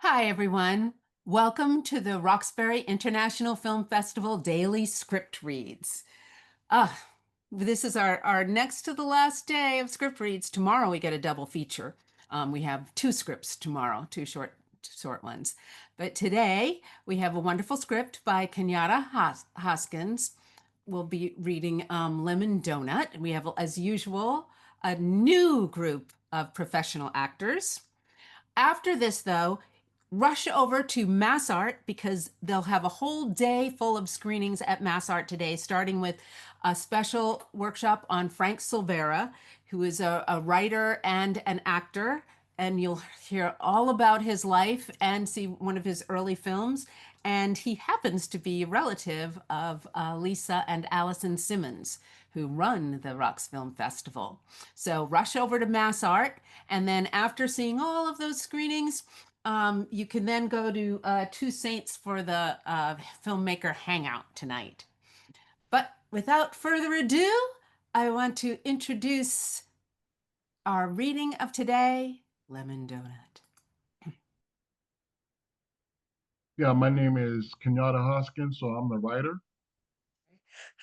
Hi, everyone. Welcome to the Roxbury International Film Festival Daily Script Reads. Ah, this is our next to the last day of script reads. Tomorrow we get a double feature. We have two scripts tomorrow, two short ones. But today we have a wonderful script by Kenyatta Hoskins. We'll be reading Lemon Donut. We have, as usual, a new group of professional actors. After this, though, rush over to Mass Art because they'll have a whole day full of screenings at Mass Art today, starting with a special workshop on Frank Silvera, who is a writer and an actor. And you'll hear all about his life and see one of his early films. And he happens to be a relative of Lisa and Allison Simmons, who run the RoxFilm Festival. So rush over to Mass Art. And then after seeing all of those screenings, you can then go to Two Saints for the filmmaker hangout tonight. But without further ado, I want to introduce our reading of today, Lemon Donut. Yeah, my name is Kenyatta Hoskins, so I'm the writer.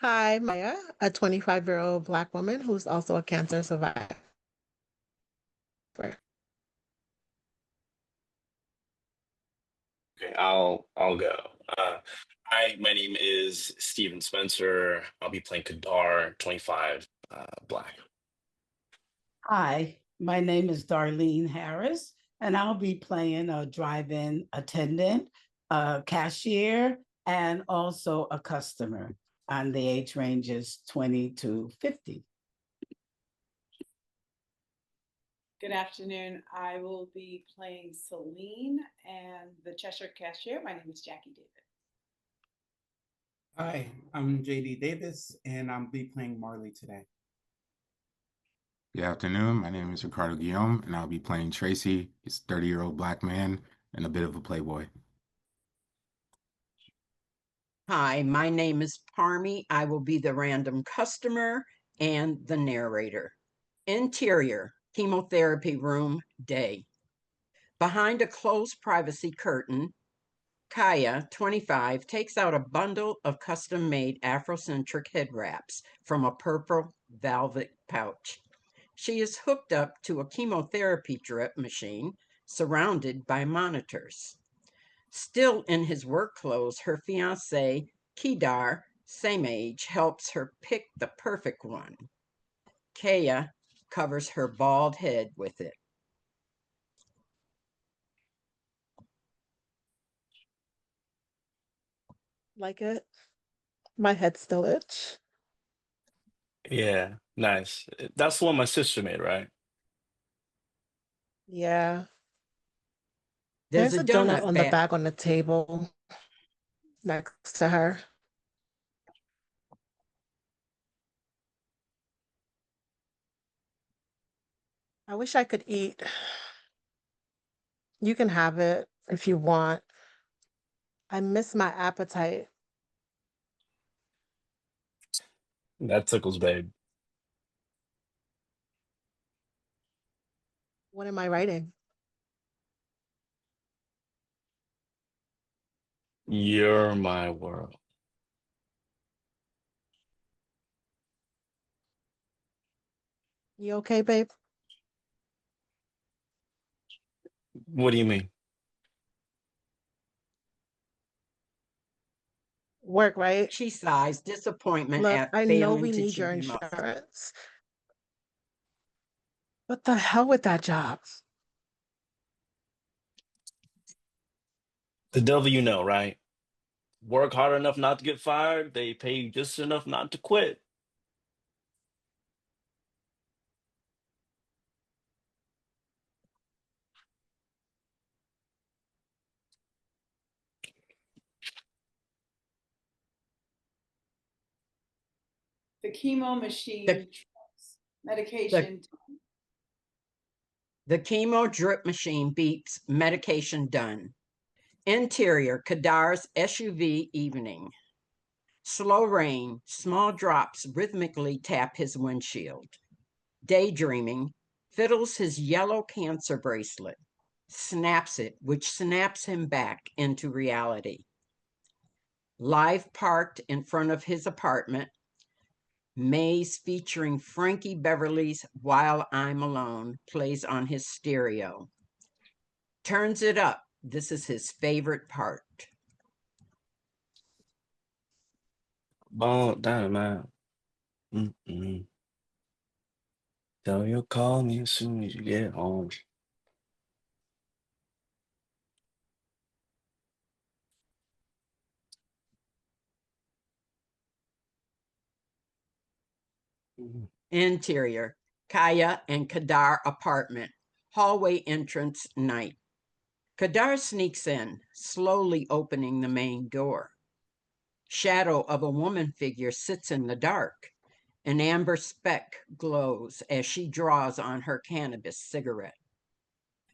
Hi, Maya, a 25-year-old Black woman who's also a cancer survivor. Okay, I'll go. Hi, my name is Steven Spencer. I'll be playing Kadar, 25, Black. Hi, my name is Darline Harris, and I'll be playing a drive-in attendant, a cashier, and also a customer. And the age range is 20 to 50. Good afternoon. I will be playing Celine and the Cheshire cashier. My name is Jackie David. Hi, I'm JD Davis, and I'll be playing Marley today. Good afternoon. My name is Ricardo Guillaume, and I'll be playing Tracy. He's a 30-year-old Black man and a bit of a playboy. Hi, my name is Parmie. I will be the random customer and the narrator. Interior, chemotherapy room, day. Behind a closed privacy curtain, Kaya, 25, takes out a bundle of custom-made Afrocentric head wraps from a purple velvet pouch. She is hooked up to a chemotherapy drip machine surrounded by monitors. Still in his work clothes, her fiancé, Kedar, same age, helps her pick the perfect one. Kaya covers her bald head with it. Like it? My head still itch. Yeah, nice. That's the one my sister made, right? Yeah. There's a donut on the bag. back on the table next to her. I wish I could eat. You can have it if you want. I miss my appetite. That tickles, babe. What am I writing? You're my world. You okay, babe? What do you mean? Work, right? She sighs, disappointment Look, at I know failing we to need your cheat him up. insurance. What the hell with that job? The devil you know, right? Work hard enough not to get fired, they pay you just enough not to quit. The chemo machine medication. The chemo drip machine beeps, medication done. Interior, Kadar's SUV evening. Slow rain, small drops rhythmically tap his windshield. Daydreaming, fiddles his yellow cancer bracelet. snaps it, which snaps him back into reality. Live parked in front of his apartment, Maze featuring Frankie Beverly's While I'm Alone plays on his stereo. Turns it up. This is his favorite part. Ball dynamite. Tell you'll call me as soon as you get home. Interior, Kaya and Kadar apartment, hallway entrance night. Kadar sneaks in, slowly opening the main door. Shadow of a woman figure sits in the dark. An amber speck glows as she draws on her cannabis cigarette.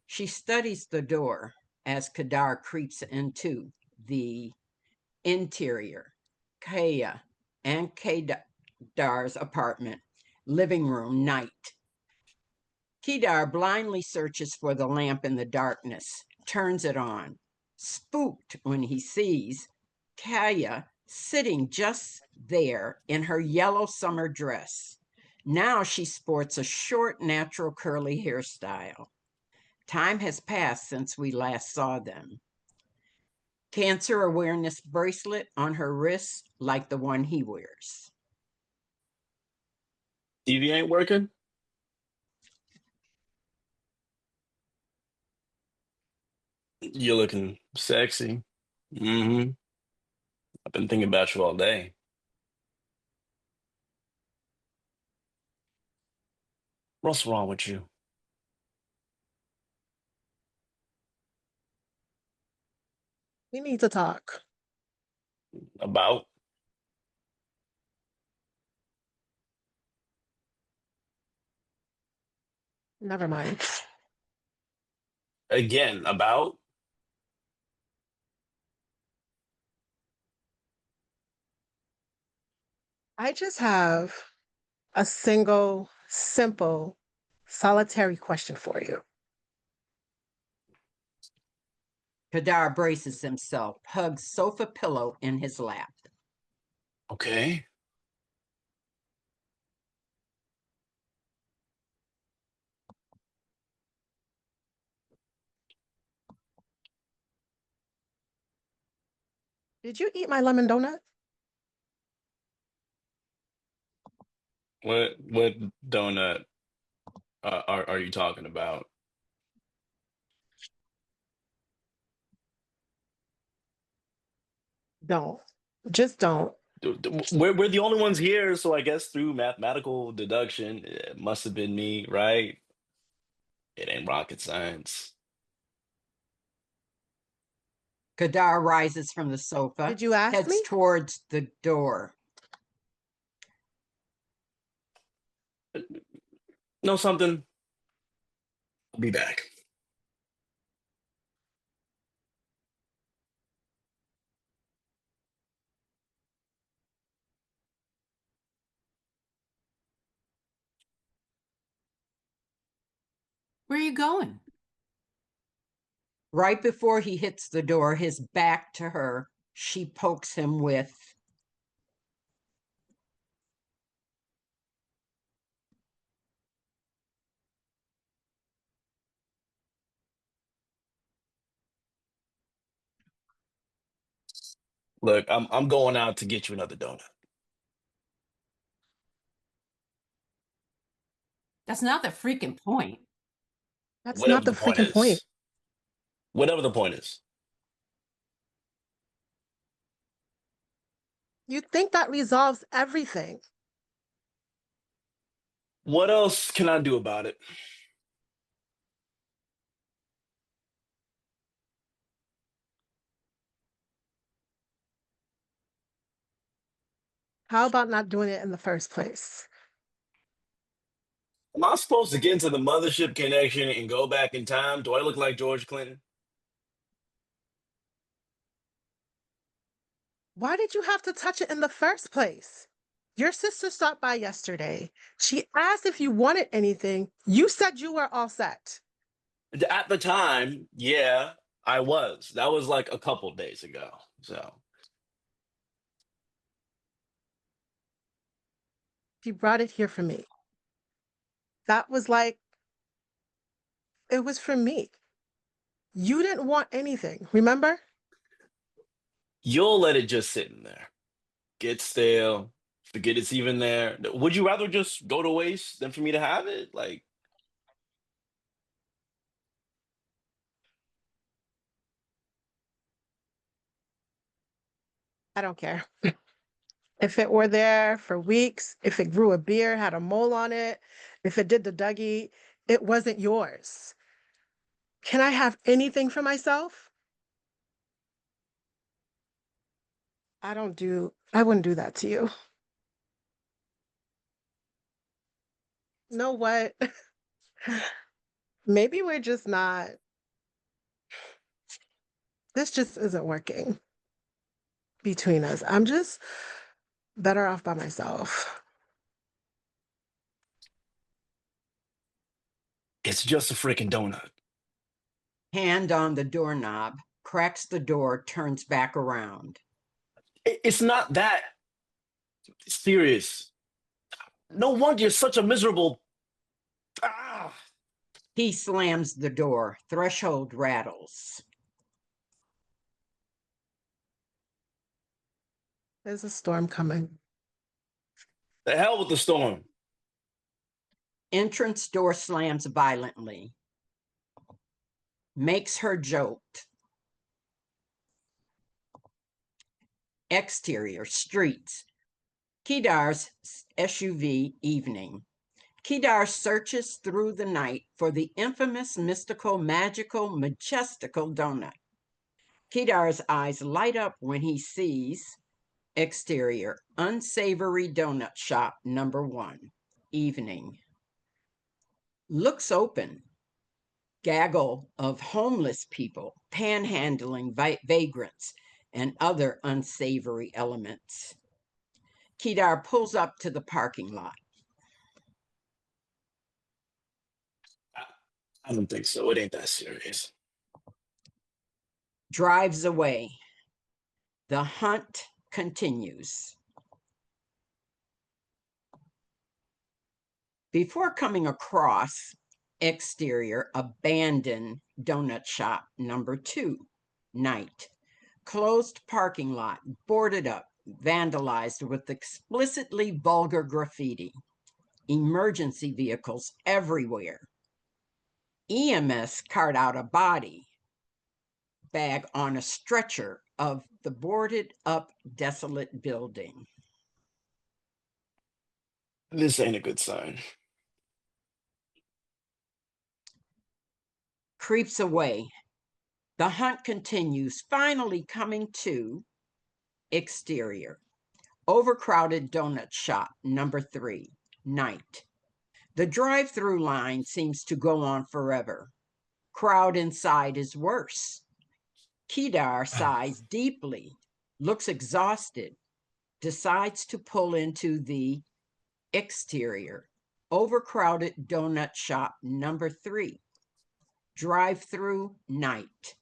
She studies the door as Kadar creeps into the interior, Kaya and Kedar's apartment, living room night. Kedar blindly searches for the lamp in the darkness, turns it on, spooked when he sees Kaya sitting just there in her yellow summer dress. Now she sports a short, natural curly hairstyle. Time has passed since we last saw them. Cancer awareness bracelet on her wrist, like the one he wears. TV ain't working? You're looking sexy. I've been thinking about you all day. What's wrong with you? We need to talk. About? Never mind. Again, about? I just have a single, simple, solitary question for you. Kadar braces himself, hugs sofa pillow in his lap. Okay. Did you eat my lemon donut? What donut are you talking about? Don't. Just don't. We're the only ones here, so I guess through mathematical deduction, it must have been me, right? It ain't rocket science. Kadar rises from the sofa, Did you ask heads me? towards the door. Know something? I'll be back. Where are you going? Right before he hits the door, his back to her, she pokes him with, Look, I'm going out to get you another donut. That's not the freaking point. That's Whatever not the the point freaking point. is. Whatever the point is. You think that resolves everything. What else can I do about it? How about not doing it in the first place? Am I supposed to get into the mothership connection and go back in time? Do I look like George Clinton? Why did you have to touch it in the first place? Your sister stopped by yesterday. She asked if you wanted anything. You said you were all set. At the time, yeah, I was. That was like a couple days ago. So She brought it here for me. That was like, it was for me. You didn't want anything, remember? you'll let it just sit in there, get stale, forget it's even there. Would you rather just go to waste than for me to have it? Like, I don't care. If it were there for weeks, if it grew a beard, had a mole on it, if it did the Dougie, it wasn't yours. Can I have anything for myself? I wouldn't do that to you. Know what? Maybe we're just not, this just isn't working between us. I'm just better off by myself. it's just a freaking donut. Hand on the doorknob, cracks the door, turns back around. It's not that serious. No wonder you're such a miserable. Ah. He slams the door, threshold rattles. There's a storm coming. The hell with the storm. Entrance door slams violently. Makes her jolt. Exterior, streets. Kedar's SUV evening. Kedar searches through the night for the infamous, mystical, magical, majestical donut. Kedar's eyes light up when he sees exterior, unsavory donut shop number 1, evening. Looks open. Gaggle of homeless people, panhandling vagrants, and other unsavory elements. Kedar pulls up to the parking lot. I don't think so. It ain't that serious. Drives away. The hunt continues. Before coming across exterior, abandoned donut shop number 2, night. Closed parking lot, boarded up, vandalized with explicitly vulgar graffiti. Emergency vehicles everywhere. EMS cart out a body bag on a stretcher of the boarded up desolate building. This ain't a good sign. Creeps away. The hunt continues, finally coming to exterior. Overcrowded donut shop number 3, night. The drive-through line seems to go on forever. Crowd inside is worse. Kedar sighs deeply, looks exhausted, decides to pull into the exterior. Overcrowded donut shop number 3. Drive-through night.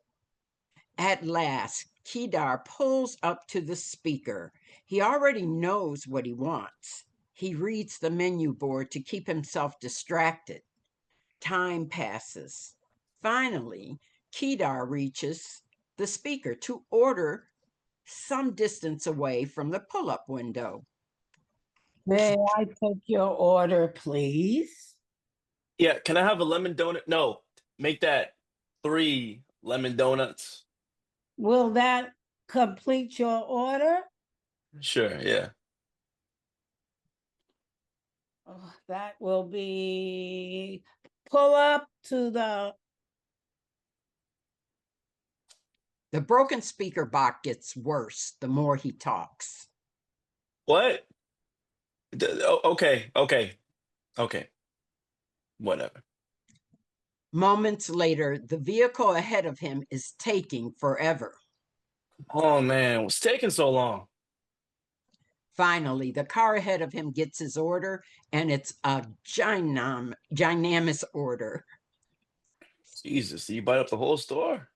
At last, Kedar pulls up to the speaker. He already knows what he wants. He reads the menu board to keep himself distracted. Time passes. Finally, Kedar reaches the speaker to order some distance away from the pull-up window. May I take your order, please? Yeah, can I have a lemon donut? No, make that 3 lemon donuts. Will that complete your order? Sure, yeah. Oh, that will be pull up to the The broken speaker box gets worse the more he talks. What? Okay. Whatever. Moments later, the vehicle ahead of him is taking forever. Oh man, what's taking so long? Finally, the car ahead of him gets his order, and it's a ginormous order. Jesus, you bite up the whole store?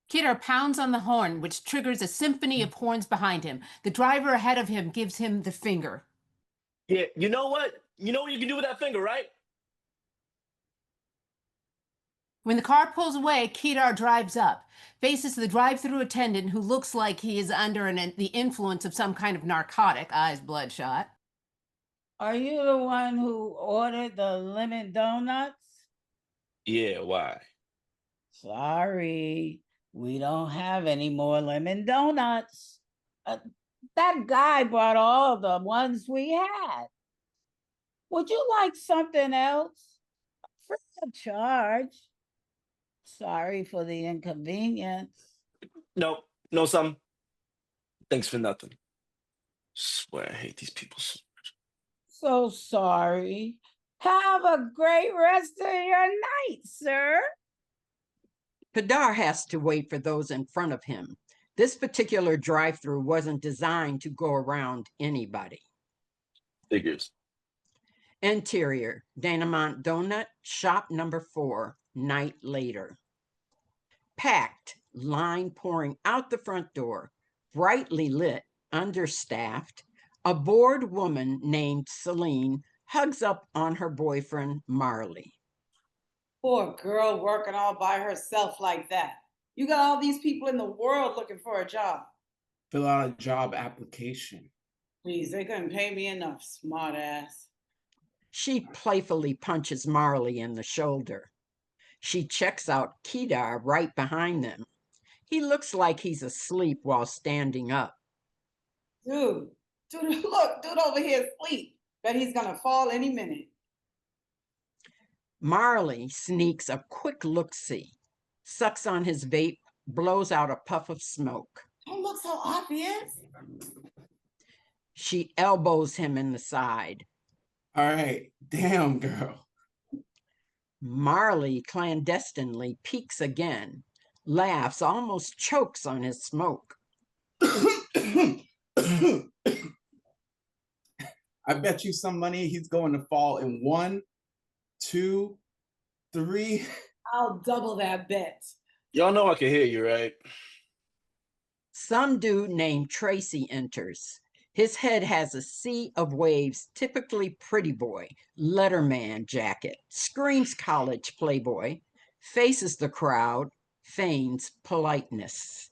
Kedar pounds on the horn, which triggers a symphony of horns behind him. The driver ahead of him gives him the finger. Yeah, you know what? You know what you can do with that finger, right? When the car pulls away, Kedar drives up, faces the drive-through attendant who looks like he is under the influence of some kind of narcotic, eyes bloodshot. Are you the one who ordered the lemon donuts? Yeah, why? Sorry, we don't have any more lemon donuts. That guy brought all the ones we had. Would you like something else? Free of charge. Sorry for the inconvenience. No, no, some. Thanks for nothing. Swear I hate these people. So sorry. Have a great rest of your night, sir. Kedar has to wait for those in front of him. This particular drive-through wasn't designed to go around anybody. Figures. Interior, Danamont Donut, shop number 4, night later. Packed, line pouring out the front door, brightly lit, understaffed. A bored woman named Celine hugs up on her boyfriend, Marley. Poor girl working all by herself like that. You got all these people in the world looking for a job. Fill out a job application. Please, they couldn't pay me enough, smart ass. She playfully punches Marley in the shoulder. She checks out Kedar right behind them. He looks like he's asleep while standing up. Dude, look, dude over here asleep. Bet he's gonna fall any minute. Marley sneaks a quick look-see, sucks on his vape, blows out a puff of smoke. Don't look so obvious. She elbows him in the side. All right, damn girl. Marley clandestinely peeks again, laughs, almost chokes on his smoke. I bet you some money he's going to fall in 1, 2, 3. I'll double that bet. Y'all know I can hear you, right? Some dude named Tracy enters. His head has a sea of waves, typically pretty boy, letterman jacket, screams college playboy, faces the crowd, feigns politeness.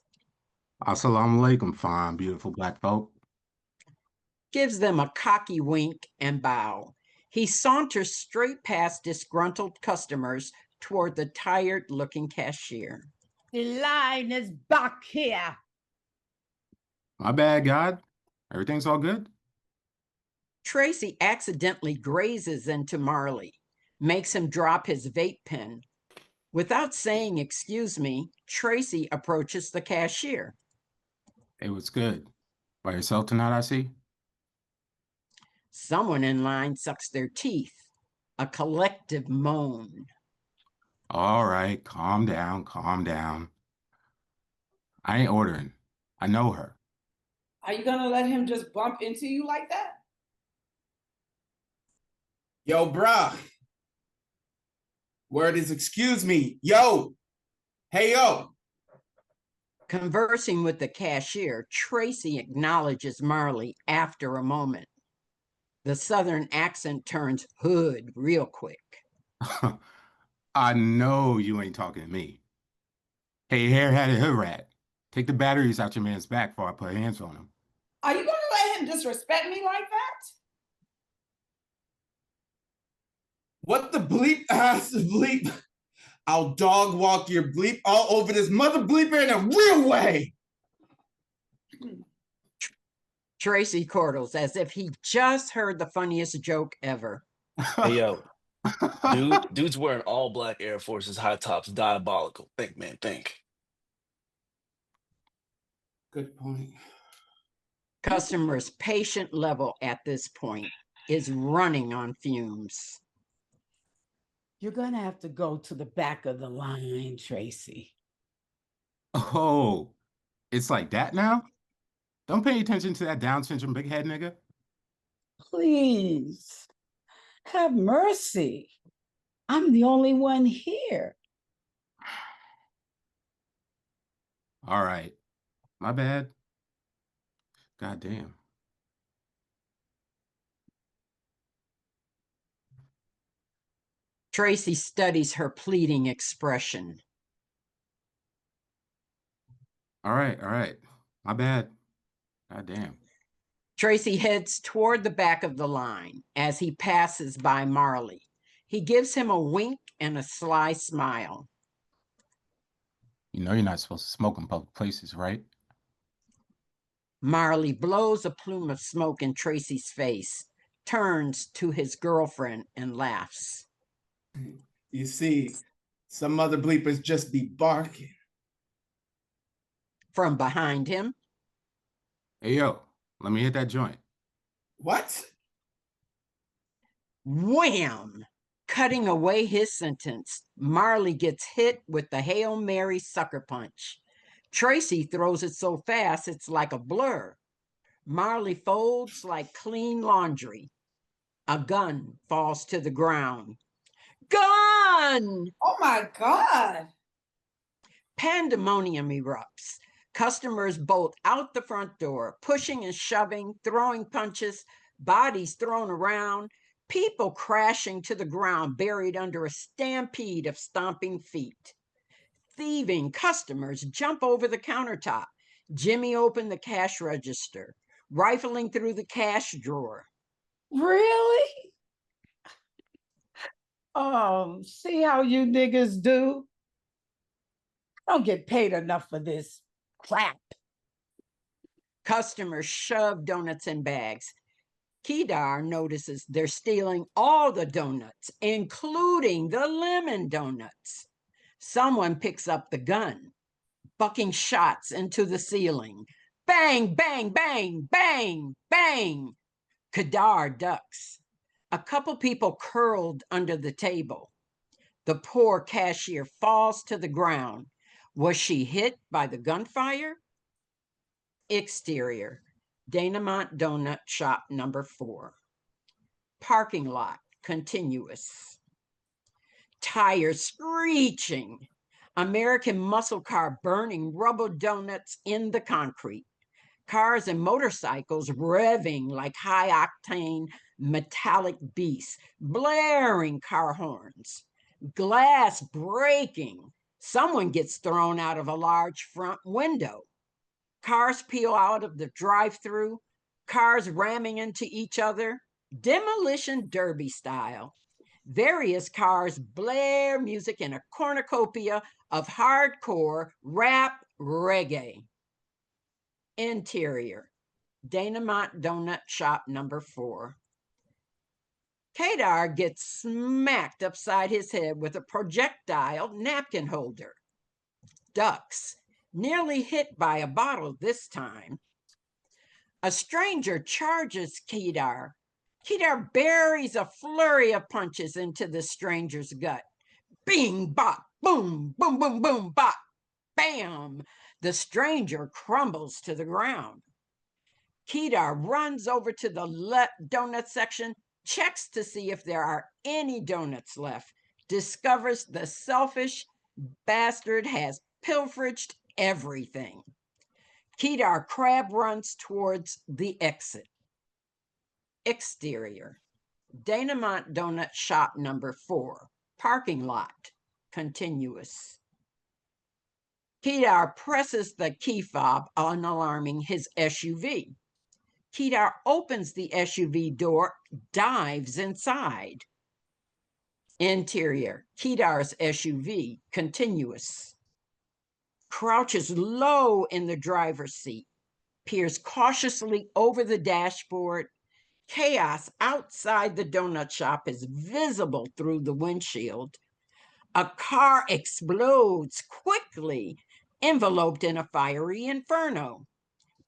Assalamu alaikum, fine, beautiful black folk. Gives them a cocky wink and bow. He saunters straight past disgruntled customers toward the tired-looking cashier. The line is back here. My bad, God. Everything's all good? Tracy accidentally grazes into Marley, makes him drop his vape pen. Without saying excuse me, Tracy approaches the cashier. Hey, what's good? By yourself tonight, I see? Someone in line sucks their teeth. A collective moan. All right, calm down, calm down. I ain't ordering. I know her. Are you gonna let him just bump into you like that? Yo, bruh. Word is excuse me. Yo. Hey, yo. Conversing with the cashier, Tracy acknowledges Marley after a moment. The Southern accent turns hood real quick. I know you ain't talking to me. Hey, hair-hatted hood rat. Take the batteries out your man's back before I put hands on him. Are you gonna let him disrespect me like that? What the bleep ass bleep? I'll dog walk your bleep all over this mother bleeper in a real way. Tracy chortles as if he just heard the funniest joke ever. Hey, yo. Dude's wearing all black Air Forces, high tops, diabolical. Think, man, think. Good point. Customer's patient level at this point is running on fumes. You're gonna have to go to the back of the line, Tracy. Oh, It's like that now? Don't pay attention to that Down syndrome big head nigga. Please, have mercy. I'm the only one here. All right. My bad. God damn. Tracy studies her pleading expression. All right. My bad. God damn. Tracy heads toward the back of the line as he passes by Marley. He gives him a wink and a sly smile. You know you're not supposed to smoke in public places, right? Marley blows a plume of smoke in Tracy's face, turns to his girlfriend and laughs. You see, some other bleepers just be barking. From behind him, Hey, yo, let me hit that joint. What? wham! Cutting away his sentence, Marley gets hit with the Hail Mary sucker punch. Tracy throws it so fast it's like a blur. Marley folds like clean laundry. A gun falls to the ground. Gun! Oh my God. Pandemonium erupts. Customers bolt out the front door, pushing and shoving, throwing punches, bodies thrown around, people crashing to the ground, buried under a stampede of stomping feet. Thieving customers jump over the countertop. Jimmy opened the cash register, rifling through the cash drawer. Really? Oh, see how you niggas do? I don't get paid enough for this crap. Customers shove donuts in bags. Kedar notices they're stealing all the donuts, including the lemon donuts. Someone picks up the gun, bucking shots into the ceiling. Bang, bang, bang, bang, bang. Kedar ducks. A couple people curled under the table. The poor cashier falls to the ground. Was she hit by the gunfire? Exterior, Danamont Donut Shop number 4. Parking lot, continuous. Tires screeching. American muscle car burning rubber donuts in the concrete. Cars and motorcycles revving like high-octane metallic beasts, blaring car horns. Glass breaking. Someone gets thrown out of a large front window. Cars peel out of the drive-through, cars ramming into each other, demolition derby style. Various cars blare music in a cornucopia of hardcore rap reggae. Interior, Danamont Donut Shop number 4. Kedar gets smacked upside his head with a projectile napkin holder. Ducks, nearly hit by a bottle this time. A stranger charges Kedar. Kedar buries a flurry of punches into the stranger's gut. Bing, bop, boom, boom, boom, boom, bop, bam. The stranger crumbles to the ground. Kedar runs over to the donut section, checks to see if there are any donuts left, discovers the selfish bastard has pilferaged everything. Kedar crab runs towards the exit. Exterior, Danamont Donut Shop number 4. Parking lot, continuous. Kedar presses the key fob, unalarming his SUV. Kedar opens the SUV door, dives inside. Interior, Kedar's SUV, continuous. Crouches low in the driver's seat, peers cautiously over the dashboard. Chaos outside the donut shop is visible through the windshield. A car explodes quickly, enveloped in a fiery inferno.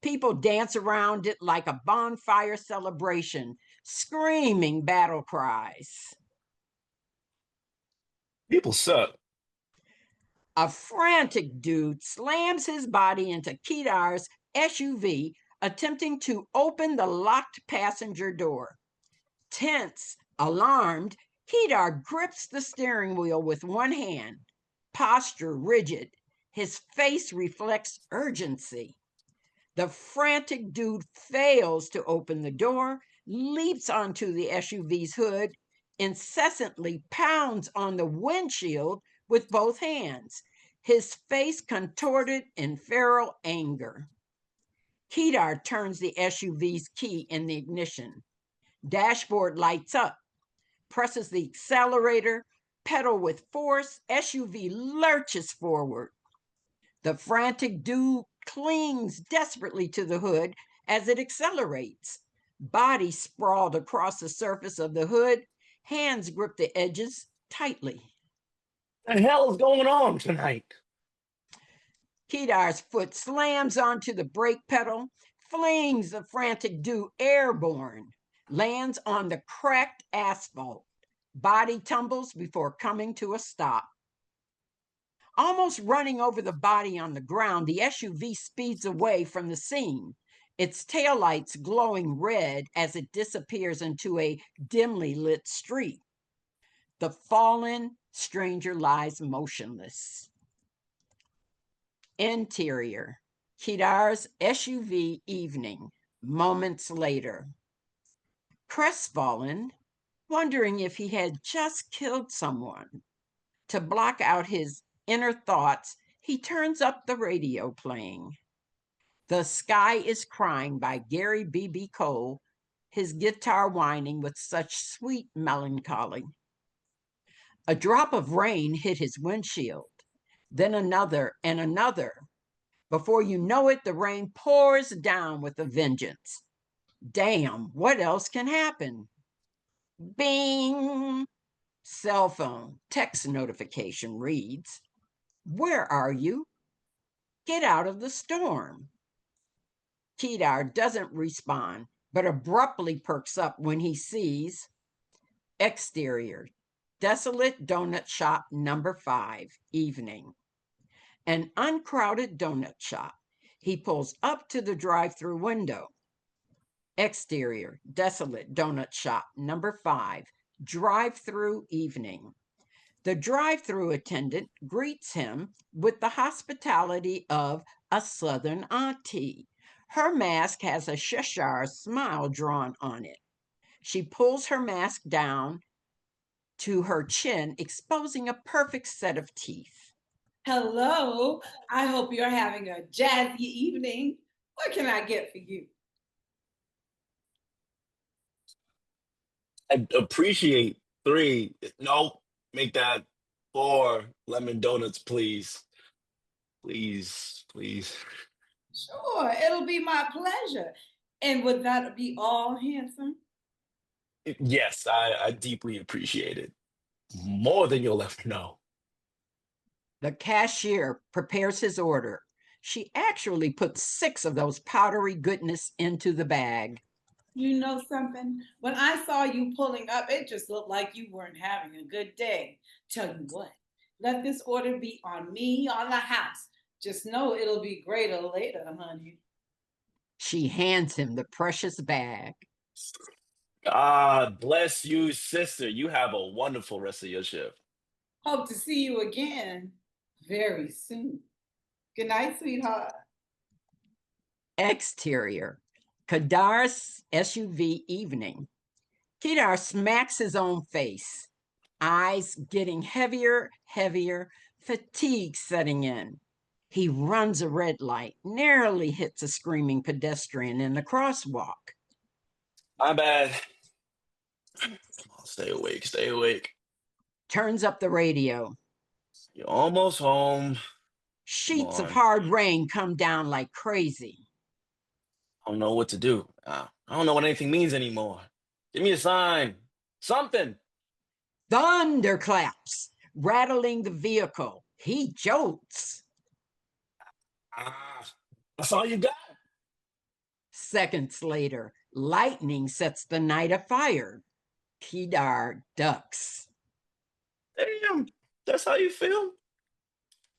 People dance around it like a bonfire celebration, screaming battle cries. People suck. A frantic dude slams his body into Kedar's SUV, attempting to open the locked passenger door. Tense, alarmed, Kedar grips the steering wheel with one hand, posture rigid. His face reflects urgency. The frantic dude fails to open the door, leaps onto the SUV's hood, incessantly pounds on the windshield with both hands, his face contorted in feral anger. Kedar turns the SUV's key in the ignition. Dashboard lights up, presses the accelerator, pedal with force, SUV lurches forward. The frantic dude clings desperately to the hood as it accelerates. Body sprawled across the surface of the hood, hands grip the edges tightly. What the hell is going on tonight? Kedar's foot slams onto the brake pedal, flings the frantic dude airborne, lands on the cracked asphalt. Body tumbles before coming to a stop. Almost running over the body on the ground, the SUV speeds away from the scene, its taillights glowing red as it disappears into a dimly lit street. The fallen stranger lies motionless. Interior, Kedar's SUV evening, moments later. Crestfallen, wondering if he had just killed someone. To block out his inner thoughts, he turns up the radio playing. The Sky is Crying by Gary B.B. Cole, his guitar whining with such sweet melancholy. A drop of rain hit his windshield, then another and another. Before you know it, the rain pours down with a vengeance. Damn, what else can happen? Bing! Cell phone text notification reads, "Where are you? Get out of the storm." Kedar doesn't respond, but abruptly perks up when he sees exterior, desolate donut shop number 5, evening. An uncrowded donut shop. He pulls up to the drive-through window. Exterior, desolate donut shop number 5, drive-through evening. The drive-through attendant greets him with the hospitality of a Southern auntie. Her mask has a Cheshire smile drawn on it. She pulls her mask down to her chin, exposing a perfect set of teeth. Hello, I hope you're having a jazzy evening. What can I get for you? I appreciate 3. No, make that 4 lemon donuts, please. Please, please. Sure, it'll be my pleasure. And would that be all, handsome? Yes, I deeply appreciate it. More than you'll ever know. The cashier prepares his order. She actually puts 6 of those powdery goodness into the bag. You know something? When I saw you pulling up, it just looked like you weren't having a good day. Tell you what, let this order be on me, on the house. Just know it'll be greater later, honey. She hands him the precious bag. God bless you, sister. You have a wonderful rest of your shift. Hope to see you again very soon. Good night, sweetheart. Exterior, Kedar's SUV evening. Kedar smacks his own face, eyes getting heavier, fatigue setting in. He runs a red light, narrowly hits a screaming pedestrian in the crosswalk. My bad. Come on, stay awake, stay awake. Turns up the radio. You're almost home. Sheets of hard rain come down like crazy. I don't know what to do. I don't know what anything means anymore. Give me a sign. Something. Thunderclaps, rattling the vehicle. He jolts. That's all you got. Seconds later, lightning sets the night afire. Kedar ducks. Damn, that's how you feel?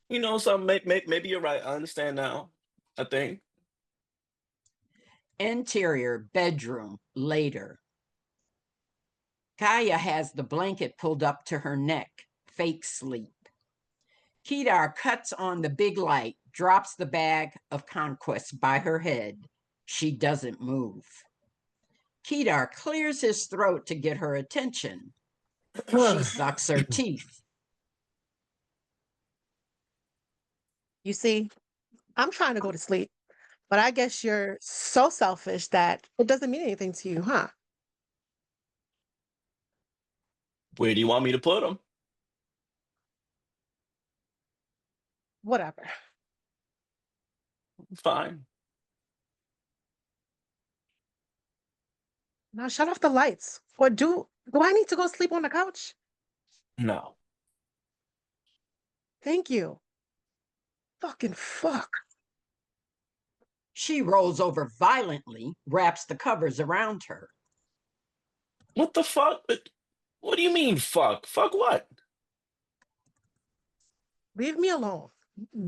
You know, so maybe you're right. I understand now. I think. Interior bedroom later. Kaya has the blanket pulled up to her neck, fake sleep. Kedar cuts on the big light, drops the bag of conquest by her head. She doesn't move. Kedar clears his throat to get her attention. She sucks her teeth. You see, I'm trying to go to sleep, but I guess you're so selfish that it doesn't mean anything to you, huh? Where do you want me to put them? Whatever. Fine. Now shut off the lights. Or do I need to go sleep on the couch? No. Thank you. Fucking fuck. She rolls over violently, wraps the covers around her. What the fuck? What do you mean, fuck? Fuck what? Leave me alone.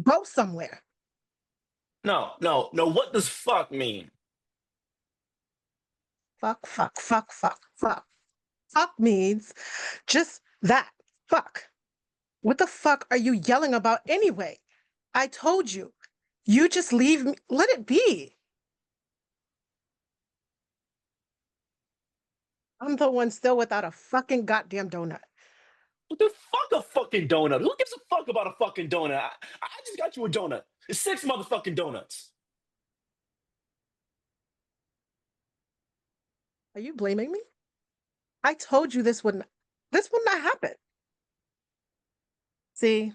Go somewhere. No. What does fuck mean? Fuck, fuck, fuck, fuck, fuck. Fuck means just that. Fuck. What the fuck are you yelling about anyway? I told you. You just leave me. Let it be. I'm the one still without a fucking goddamn donut. What the fuck a fucking donut? Who gives a fuck about a fucking donut? I just got you a donut. It's 6 motherfucking donuts. Are you blaming me? I told you this would not happen. See,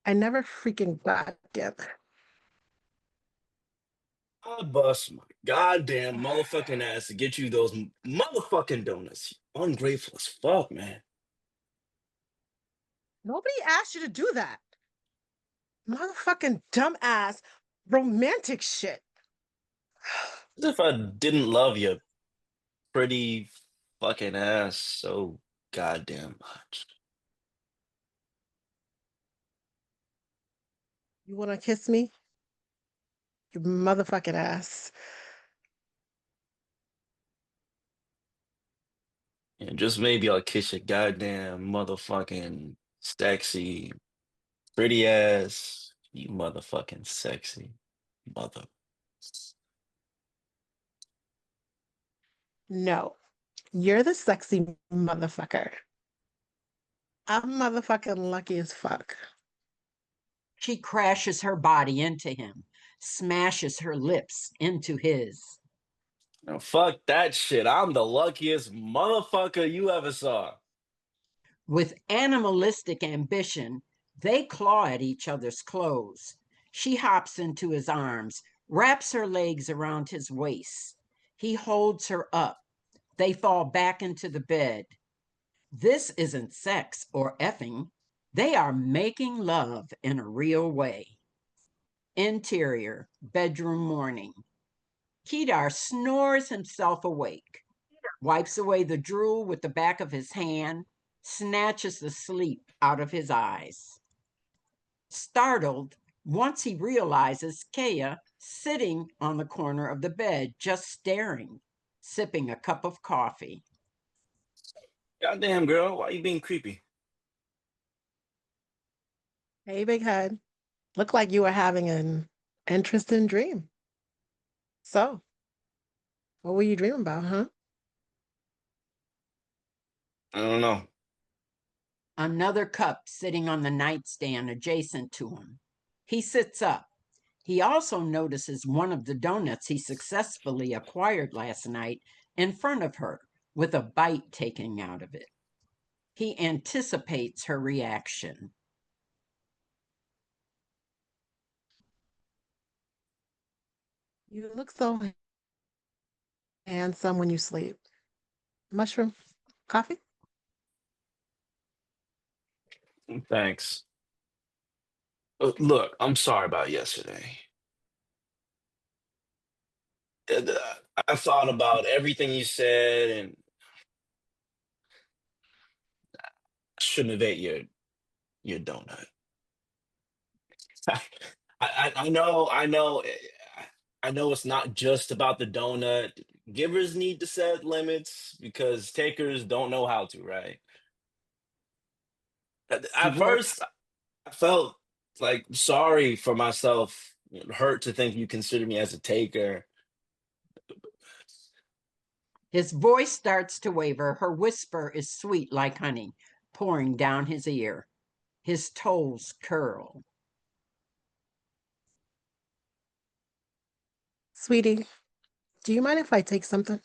I never freaking goddamn. I bust my goddamn motherfucking ass to get you those motherfucking donuts. You ungrateful as fuck, man. Nobody asked you to do that. Motherfucking dumbass romantic shit. As if I didn't love your pretty fucking ass so goddamn much. You wanna kiss me? You motherfucking ass. And just maybe I'll kiss your goddamn motherfucking sexy, pretty ass. You motherfucking sexy mother. No, you're the sexy motherfucker. I'm motherfucking lucky as fuck. She crashes her body into him, smashes her lips into his. Now, fuck that shit. I'm the luckiest motherfucker you ever saw. With animalistic ambition, they claw at each other's clothes. She hops into his arms, wraps her legs around his waist. He holds her up. They fall back into the bed. This isn't sex or effing. They are making love in a real way. Interior, bedroom morning. Kedar snores himself awake, wipes away the drool with the back of his hand, snatches the sleep out of his eyes. Startled, once he realizes Kaya sitting on the corner of the bed, just staring, sipping a cup of coffee. Goddamn, girl, why you being creepy? Hey, big head. Looked like you were having an interesting dream. So, what were you dreaming about, huh? I don't know. Another cup sitting on the nightstand adjacent to him. He sits up. He also notices one of the donuts he successfully acquired last night in front of her, with a bite taken out of it. He anticipates her reaction. You look so handsome when you sleep. Mushroom coffee? Thanks. Look, I'm sorry about yesterday. I thought about everything you said, and I shouldn't have ate your donut. I know it's not just about the donut. Givers need to set limits because takers don't know how to, right? She At works. first, I felt like sorry for myself, hurt to think you consider me as a taker. His voice starts to waver. Her whisper is sweet like honey, pouring down his ear. His toes curl. Sweetie, do you mind if I take something?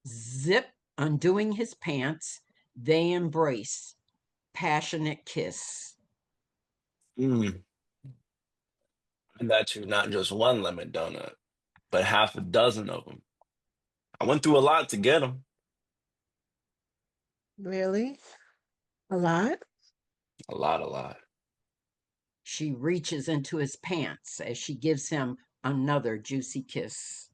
Zip, undoing his pants. They embrace. Passionate kiss. Mm. I got you not just one lemon donut, but half a dozen of them. I went through a lot to get them. Really? A lot? A lot, a lot. She reaches into his pants as she gives him another juicy kiss.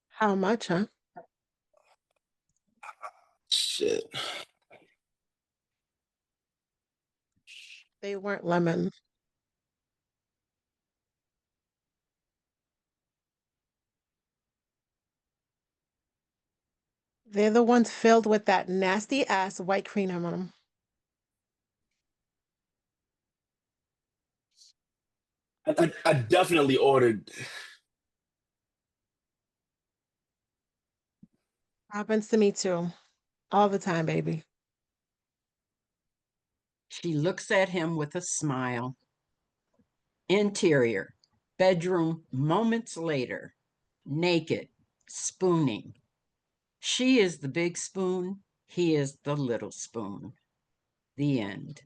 How much, huh? Shit. They weren't lemon. They're the ones filled with that nasty ass white cream on them. I definitely ordered. Happens to me too. All the time, baby. She looks at him with a smile. Interior, bedroom moments later. Naked, spooning. She is the big spoon. He is the little spoon. The end.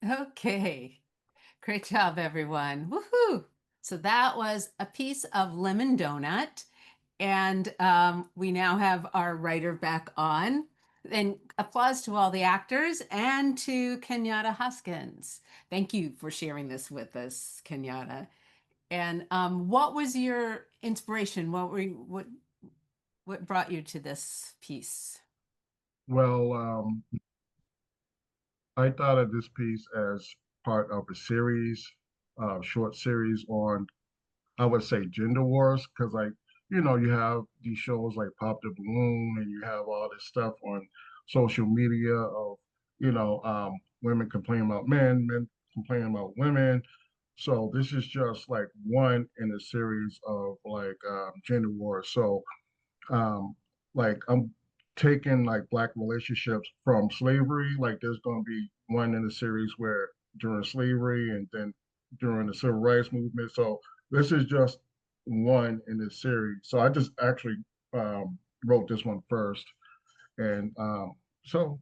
Okay. Great job, everyone. Woohoo! So that was a piece of lemon donut. And we now have our writer back on. And applause to all the actors and to Kenyatta Hoskins. Thank you for sharing this with us, Kenyatta. And what was your inspiration? What brought you to this piece? Well, I thought of this piece as part of a series, short series on, I would say, gender wars, because like, you have these shows like Pop the Balloon, and you have all this stuff on social media of, women complaining about men complaining about women. So this is just like one in a series of like gender wars. So um, like I'm taking like black relationships from slavery. Like there's going to be one in the series where during slavery and then during the civil rights movement. So this is just one in this series. So I just actually wrote this one first, and so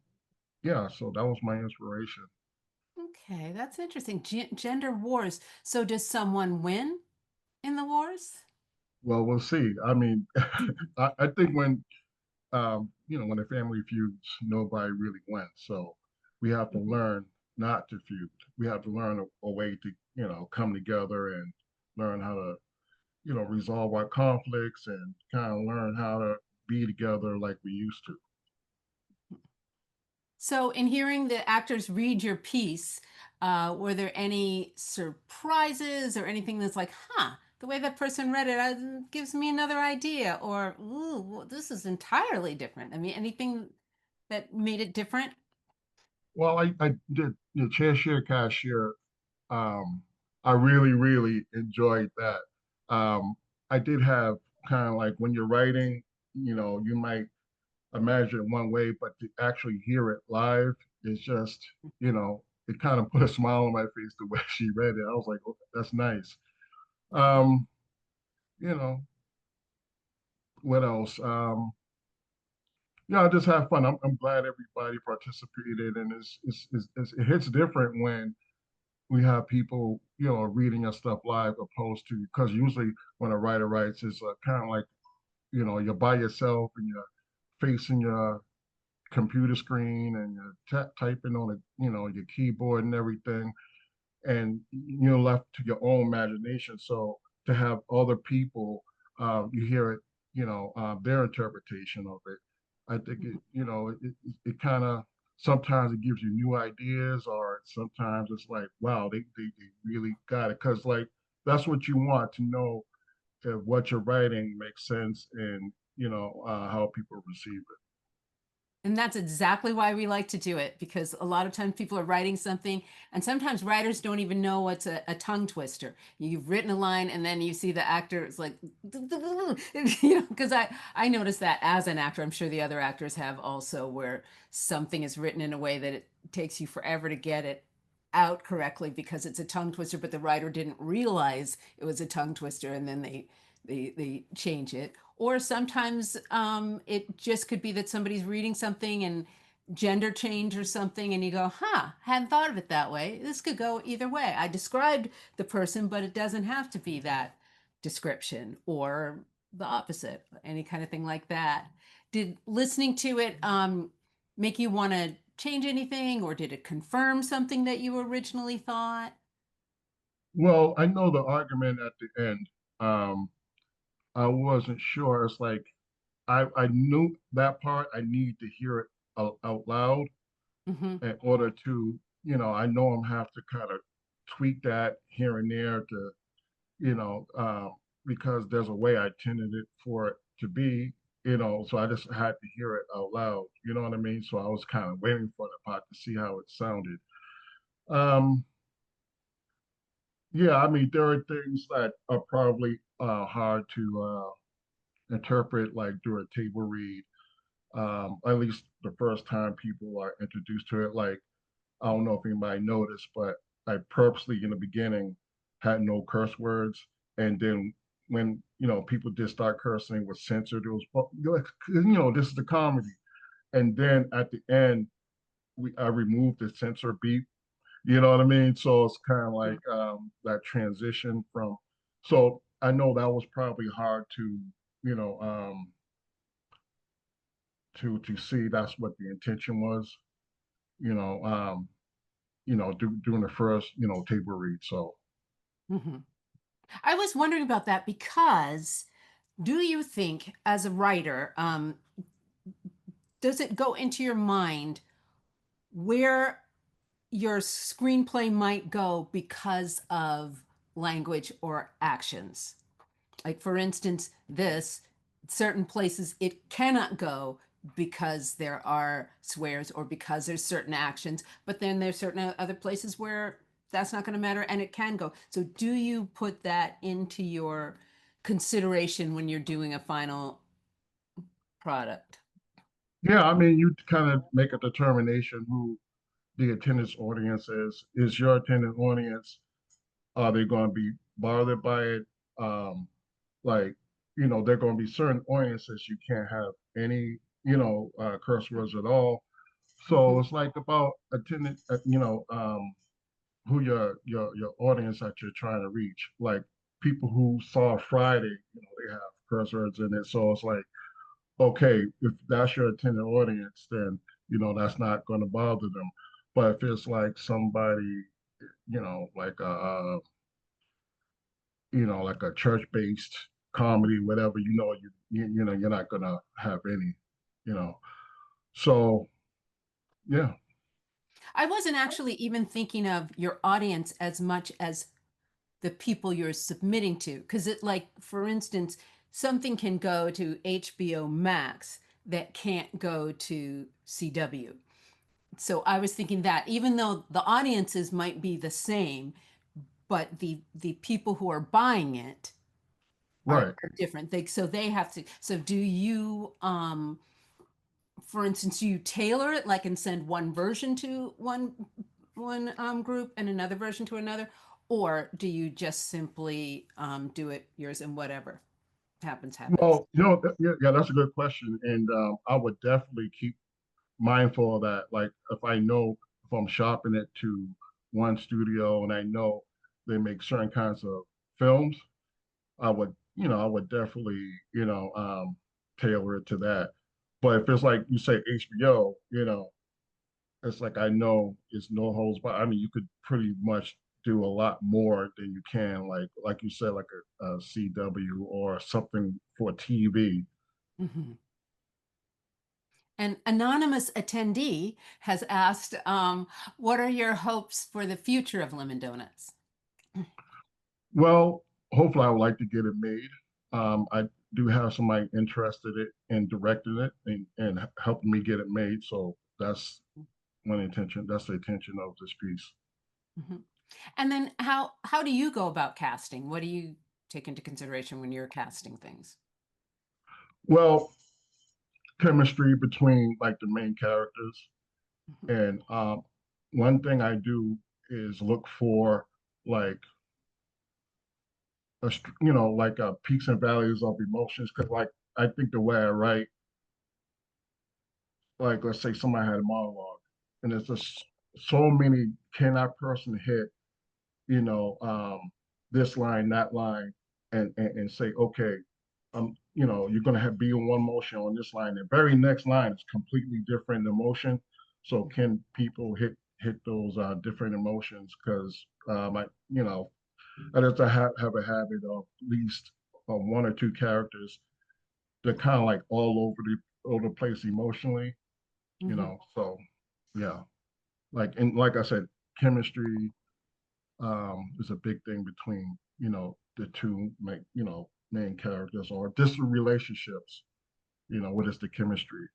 yeah, so that was my inspiration. Okay, that's interesting. Gender wars. So does someone win in the wars? Well, we'll see. I mean, I think when a family feuds, nobody really wins. So we have to learn not to feud. We have to learn a way to, come together and learn how to, resolve our conflicts and kind of learn how to be together like we used to. So, in hearing the actors read your piece, were there any surprises or anything that's like, huh, the way that person read it gives me another idea, or, ooh, well, this is entirely different? I mean, anything that made it different? Well, I did the cashier cashier. Um, I really, really enjoyed that. Um, I did have kind of like when you're writing, you might imagine it one way, but to actually hear it live is just, it kind of put a smile on my face the way she read it. I was like, oh, that's nice. Um, you know, what else? Yeah, I just have fun. I'm glad everybody participated, and it hits different when we have people, reading us stuff live opposed to, because usually when a writer writes, it's kind of like, you're by yourself and you're facing your computer screen and you're typing on your keyboard and everything. and you're left to your own imagination. So to have other people, you hear it, their interpretation of it. I think it kind of sometimes it gives you new ideas, or sometimes it's like, wow, they really got it, because like that's what you want to know, if what you're writing makes sense, and how people receive it. And that's exactly why we like to do it, because a lot of times people are writing something, and sometimes writers don't even know what's a tongue twister. You've written a line, and then you see the actor is like, because I noticed that as an actor. I'm sure the other actors have also, where something is written in a way that it takes you forever to get it out correctly because it's a tongue twister, but the writer didn't realize it was a tongue twister, and then they change it. Or sometimes it just could be that somebody's reading something and gender change or something, and you go, huh, hadn't thought of it that way. This could go either way. I described the person, but it doesn't have to be that description, or the opposite, any kind of thing like that. Did listening to it make you want to change anything, or did it confirm something that you originally thought? Well, I know the argument at the end. I wasn't sure. It's like I knew that part. I need to hear it out loud Mm-hmm. in order to, I know I'm have to kind of tweak that here and there to, you know, because there's a way I intended it for it to be, so I just had to hear it out loud. You know what I mean? So I was kind of waiting for the part to see how it sounded. Um, yeah, I mean, there are things that are probably hard to interpret, like through a table read. At least the first time people are introduced to it. Like, I don't know if anybody noticed, but I purposely in the beginning had no curse words, and then when people did start cursing, it was censored. It was this is the comedy, and then at the end I removed the censor beep. You know what I mean? So it's kind of like that transition from. So I know that was probably hard to you know to see that's what the intention was. You know, doing the first table read. So Mm-hmm. I was wondering about that because do you think, as a writer, does it go into your mind where your screenplay might go because of language or actions? Like, for instance, this certain places it cannot go because there are swears or because there's certain actions, but then there's certain other places where that's not going to matter and it can go. So, do you put that into your consideration when you're doing a final product? yeah, I mean, you kind of make a determination who the attendance audience is. Is your attendant audience, are they going to be bothered by it? Like, there are going to be certain audiences you can't have any, curse words at all. So Mhm. it's like about attendant, who your audience that you're trying to reach. Like people who saw Friday, they have curse words in it. So it's like, okay, if that's your intended audience, then that's not going to bother them. But if it's like somebody, like like a church-based comedy, whatever, you're not going to have any, you know. So yeah, I wasn't actually even thinking of your audience as much as the people you're submitting to. Because it, like, for instance, something can go to HBO Max that can't go to CW. So I was thinking that even though the audiences might be the same, but the people who are buying it right. are different. So they have to. So do you, for instance, you tailor it, like, and send one version to one group and another version to another, or do you just simply do it yours and whatever happens happens? Well, yeah, that's a good question, and I would definitely keep mindful of that. Like if I know if I'm shopping it to one studio and I know they make certain kinds of films, I would definitely, tailor it to that. But if it's like you say HBO, it's like I know it's no holds barred. I mean, you could pretty much do a lot more than you can, like you said, like a CW or something for TV. Mhm. An anonymous attendee has asked, what are your hopes for the future of Lemon Donuts? Well, hopefully, I would like to get it made. I do have somebody interested in directing it and helping me get it made. So that's one intention. That's the intention of this piece. Mhm. And then how do you go about casting? What do you take into consideration when you're casting things? Well, chemistry between like the main characters, Mhm. and one thing I do is look for like like peaks and valleys of emotions. Because like I think the way I write, like let's say somebody had a monologue, and there's just so many can that person hit, you know, this line, that line, and say, okay, you're gonna have be in one motion on this line. The very next line is completely different emotion. So can people hit those different emotions? Because I just have a habit of at least one or two characters. They're kind of like all over the place emotionally, Mhm. So yeah, like I said, chemistry is a big thing between the two main characters or distant relationships. What is the chemistry?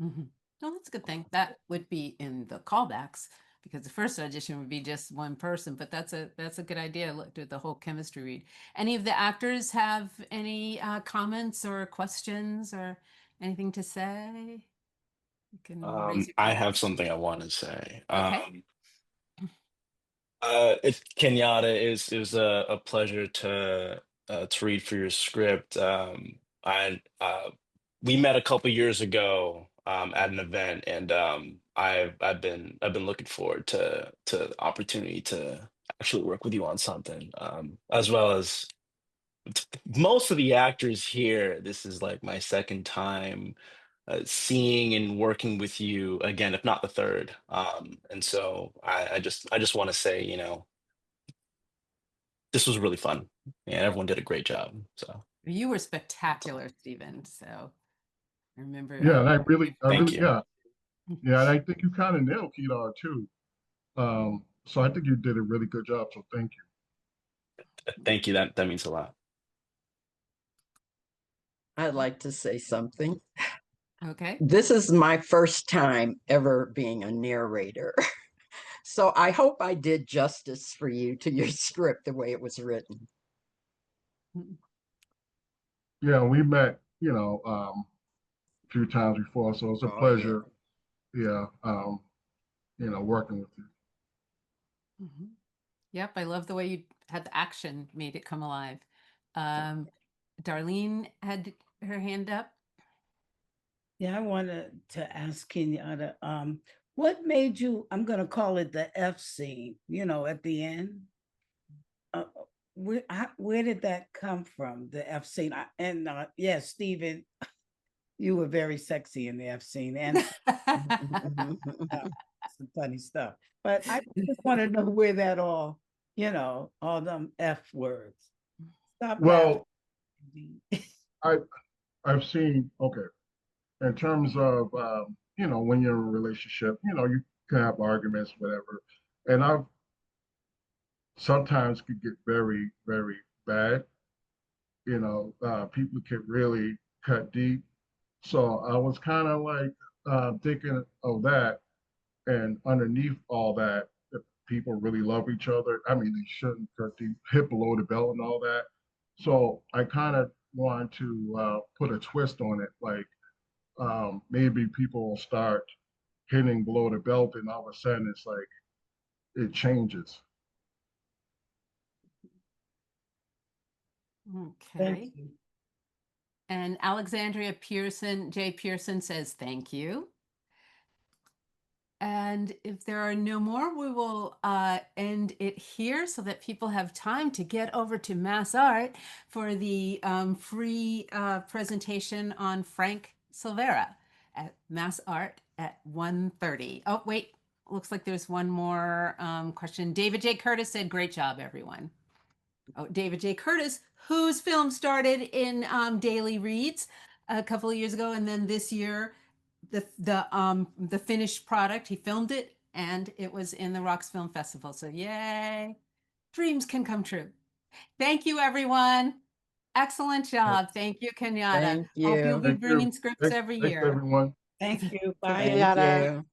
Mhm. Well, that's a good thing. That would be in the callbacks because the first audition would be just one person, but that's a good idea. Look at the whole chemistry read. Any of the actors have any comments or questions or anything to say? You can raise your I hand. have something I want to say. Okay. It's Kenyatta. It was a pleasure to read for your script. I We met a couple years ago at an event, and I've been looking forward to the opportunity to actually work with you on something, as well as most of the actors here. This is like my second time seeing and working with you again, if not the third. And so I just want to say, this was really fun, and everyone did a great job. So You were spectacular, Stephen. So I remember. Yeah, and I thank really, you, yeah, and I think you kind of nailed Kedar too. So I think you did a really good job. So thank you. thank you. That means a lot. I'd like to say something. Okay. This is my first time ever being a narrator. So I hope I did justice for you to your script the way it was written. Yeah, we met, a few times before, so it's a Oh, yeah. pleasure. Yeah, working with you. Mhm. Yep, I love the way you had the action, made it come alive. Um, Darlene had her hand up. Yeah, I wanted to ask Kenyatta, what made you, I'm gonna call it the F scene, at the end? Uh, where did that come from, the F scene? Yeah, Stephen, you were very sexy in the F scene and some funny stuff. But I just want to know where that all them F words. Stop laughing. Well, I I've seen, okay, in terms of when you're in a relationship, you can have arguments, whatever, and I've sometimes could get very, very bad. People could really cut deep. So I was kind of like thinking of that, and underneath all that, if people really love each other, I mean, they shouldn't cut deep, hit below the belt and all that. So I kind of wanted to put a twist on it, like maybe people will start hitting below the belt, and all of a sudden it's like it changes. Thank Okay. you. And Alexandria Pearson, J. Pearson says thank you. And if there are no more, we will end it here so that people have time to get over to Mass Art for the free presentation on Frank Silvera at Mass Art at 1:30. Oh, wait, looks like there's one more question. David J. Curtis said, great job, everyone. Oh, David J. Curtis, whose film started in Daily Reads a couple of years ago, and then this year, the finished product, he filmed it, and it was in the RoxFilm Festival. So yay, dreams can come true. Thank you, everyone. Excellent job. Thank you, Kenyatta. Thank Hope you'll you. be Thank you. bringing scripts every Thanks, year. everyone. Thank you. Bye. Thank Kenyatta. you.